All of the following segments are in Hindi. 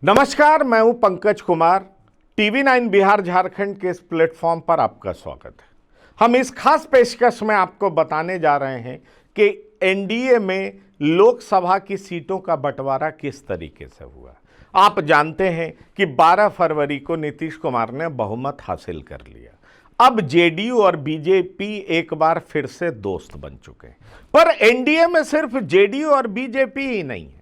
नमस्कार, मैं हूं पंकज कुमार। टीवी 9 बिहार झारखंड के इस प्लेटफॉर्म पर आपका स्वागत है। हम इस खास पेशकश में आपको बताने जा रहे हैं कि एनडीए में लोकसभा की सीटों का बंटवारा किस तरीके से हुआ। आप जानते हैं कि 12 फरवरी को नीतीश कुमार ने बहुमत हासिल कर लिया। अब जेडीयू और बीजेपी एक बार फिर से दोस्त बन चुके हैं। पर एनडीए में सिर्फ जेडीयू और बीजेपी ही नहीं है।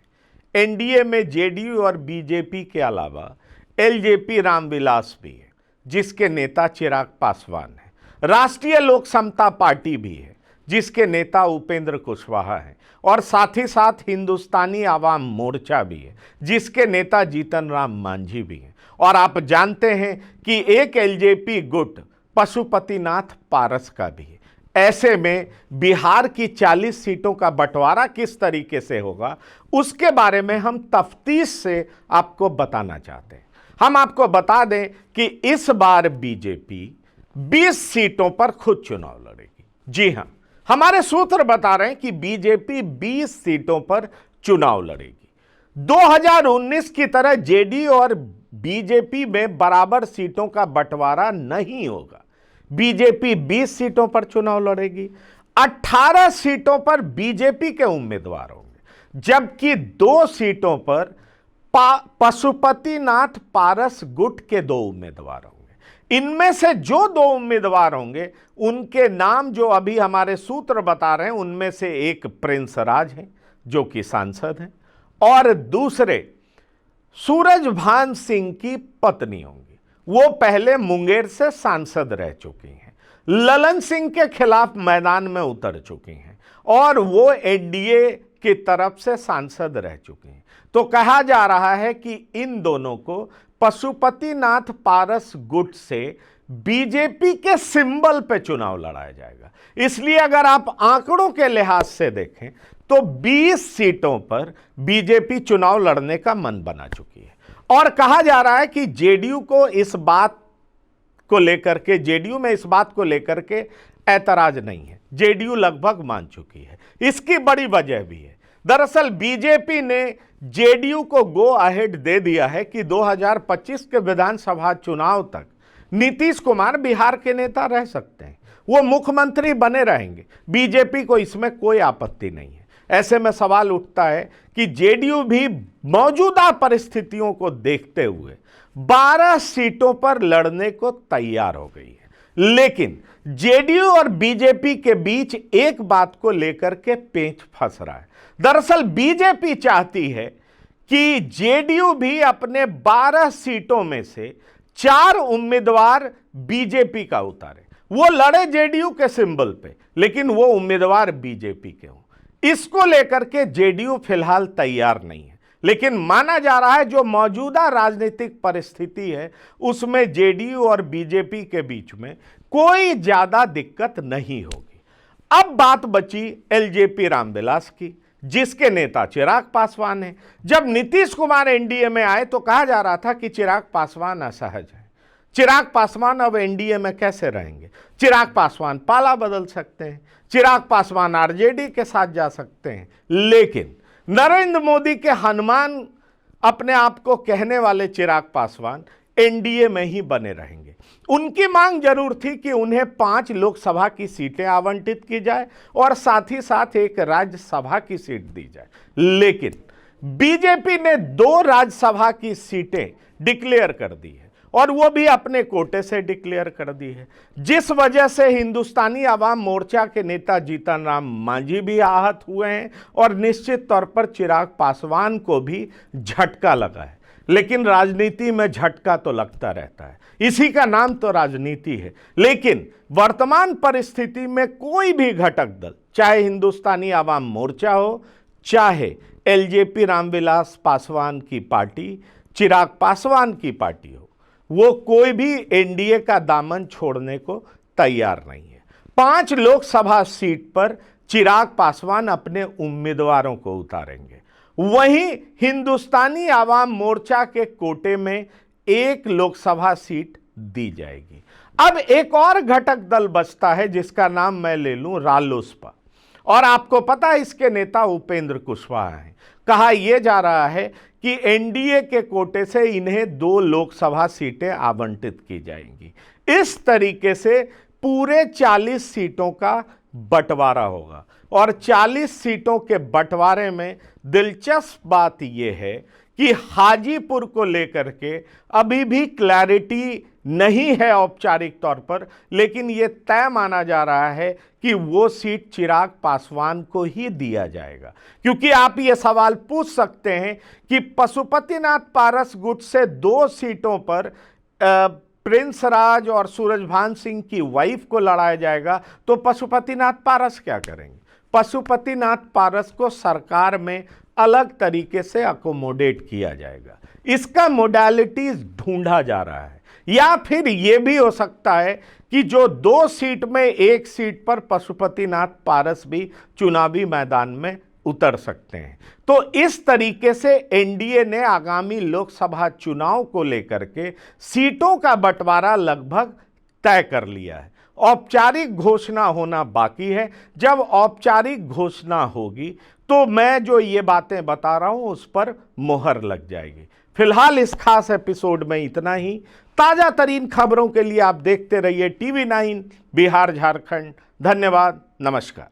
एनडीए में जेडीयू और बीजेपी के अलावा एलजेपी रामविलास भी है, जिसके नेता चिराग पासवान है। राष्ट्रीय लोक समता पार्टी भी है, जिसके नेता उपेंद्र कुशवाहा हैं। और साथ ही साथ हिंदुस्तानी आवाम मोर्चा भी है, जिसके नेता जीतन राम मांझी भी हैं। और आप जानते हैं कि एक एलजेपी गुट पशुपतिनाथ पारस का भी है। ऐसे में बिहार की 40 सीटों का बंटवारा किस तरीके से होगा, उसके बारे में हम तफ्तीश से आपको बताना चाहते हैं। हम आपको बता दें कि इस बार बीजेपी 20 सीटों पर खुद चुनाव लड़ेगी। जी हां, हमारे सूत्र बता रहे हैं कि बीजेपी 20 सीटों पर चुनाव लड़ेगी। 2019 की तरह जेडीयू और बीजेपी में बराबर सीटों का बंटवारा नहीं होगा। बीजेपी 20 सीटों पर चुनाव लड़ेगी। 18 सीटों पर बीजेपी के उम्मीदवार होंगे, जबकि 2 सीटों पर पशुपतिनाथ पारस गुट के 2 उम्मीदवार होंगे। इनमें से जो 2 उम्मीदवार होंगे, उनके नाम जो अभी हमारे सूत्र बता रहे हैं, उनमें से एक प्रिंस राज हैं, जो कि सांसद हैं, और दूसरे सूरजभान सिंह की पत्नी होंगी। वो पहले मुंगेर से सांसद रह चुकी हैं, ललन सिंह के खिलाफ मैदान में उतर चुकी हैं और वो एनडीए की तरफ से सांसद रह चुकी हैं। तो कहा जा रहा है कि इन दोनों को पशुपतिनाथ पारस गुट से बीजेपी के सिंबल पे चुनाव लड़ाया जाएगा। इसलिए अगर आप आंकड़ों के लिहाज से देखें तो 20 सीटों पर बीजेपी चुनाव लड़ने का मन बना चुकी है। और कहा जा रहा है कि जेडीयू में इस बात को लेकर के ऐतराज नहीं है। जेडीयू लगभग मान चुकी है। इसकी बड़ी वजह भी है। दरअसल बीजेपी ने जेडीयू को गो अहेड दे दिया है कि 2025 के विधानसभा चुनाव तक नीतीश कुमार बिहार के नेता रह सकते हैं, वो मुख्यमंत्री बने रहेंगे। बीजेपी को इसमें कोई आपत्ति नहीं है। ऐसे में सवाल उठता है कि जेडीयू भी मौजूदा परिस्थितियों को देखते हुए 12 सीटों पर लड़ने को तैयार हो गई है। लेकिन जेडीयू और बीजेपी के बीच एक बात को लेकर के पेंच फंस रहा है। दरअसल बीजेपी चाहती है कि जेडीयू भी अपने 12 सीटों में से 4 उम्मीदवार बीजेपी का उतारे। वो लड़े जेडीयू के सिंबल पे, लेकिन वो उम्मीदवार बीजेपी के हों। इसको लेकर के जेडीयू फिलहाल तैयार नहीं है। लेकिन माना जा रहा है जो मौजूदा राजनीतिक परिस्थिति है, उसमें जेडीयू और बीजेपी के बीच में कोई ज्यादा दिक्कत नहीं होगी। अब बात बची एलजेपी रामविलास की, जिसके नेता चिराग पासवान हैं। जब नीतीश कुमार एनडीए में आए तो कहा जा रहा था कि चिराग पासवान असहज है। चिराग पासवान अब एनडीए में कैसे रहेंगे? चिराग पासवान पाला बदल सकते हैं, चिराग पासवान आरजेडी के साथ जा सकते हैं। लेकिन नरेंद्र मोदी के हनुमान अपने आप को कहने वाले चिराग पासवान एनडीए में ही बने रहेंगे। उनकी मांग जरूर थी कि उन्हें 5 लोकसभा की सीटें आवंटित की जाए और साथ ही साथ एक राज्यसभा की सीट दी जाए। लेकिन बीजेपी ने 2 राज्यसभा की सीटें डिक्लेयर कर दी है, और वो भी अपने कोटे से डिक्लेयर कर दी है, जिस वजह से हिंदुस्तानी आवाम मोर्चा के नेता जीतन राम मांझी भी आहत हुए हैं और निश्चित तौर पर चिराग पासवान को भी झटका लगा है। लेकिन राजनीति में झटका तो लगता रहता है, इसी का नाम तो राजनीति है। लेकिन वर्तमान परिस्थिति में कोई भी घटक दल, चाहे हिंदुस्तानी आवाम मोर्चा हो, चाहे एलजेपी रामविलास पासवान की पार्टी, चिराग पासवान की पार्टी हो, वो कोई भी एनडीए का दामन छोड़ने को तैयार नहीं है। 5 लोकसभा सीट पर चिराग पासवान अपने उम्मीदवारों को उतारेंगे। वहीं हिंदुस्तानी आवाम मोर्चा के कोटे में 1 लोकसभा सीट दी जाएगी। अब एक और घटक दल बचता है, जिसका नाम मैं ले लूं रालोसपा। और आपको पता है इसके नेता उपेंद्र कुशवाहा हैं। कहा यह जा रहा है कि एनडीए के कोटे से इन्हें 2 लोकसभा सीटें आवंटित की जाएंगी। इस तरीके से पूरे 40 सीटों का बंटवारा होगा और 40 सीटों के बंटवारे में दिलचस्प बात यह है कि हाजीपुर को लेकर के अभी भी क्लैरिटी नहीं है औपचारिक तौर पर, लेकिन यह तय माना जा रहा है कि वो सीट चिराग पासवान को ही दिया जाएगा। क्योंकि आप ये सवाल पूछ सकते हैं कि पशुपतिनाथ पारस गुट से 2 सीटों पर प्रिंस राज और सूरजभान सिंह की वाइफ को लड़ाया जाएगा, तो पशुपतिनाथ पारस क्या करेंगे? पशुपतिनाथ पारस को सरकार में अलग तरीके से अकोमोडेट किया जाएगा। इसका मोडालिटीज ढूंढा जा रहा है। या फिर यह भी हो सकता है कि जो 2 सीट में 1 सीट पर पशुपतिनाथ पारस भी चुनावी मैदान में उतर सकते हैं। तो इस तरीके से एनडीए ने आगामी लोकसभा चुनाव को लेकर के सीटों का बंटवारा लगभग तय कर लिया है। औपचारिक घोषणा होना बाकी है। जब औपचारिक घोषणा होगी तो मैं जो ये बातें बता रहा हूं उस पर मोहर लग जाएगी। फिलहाल इस खास एपिसोड में इतना ही। ताजा तरीन खबरों के लिए आप देखते रहिए TV9 बिहार झारखंड। धन्यवाद, नमस्कार।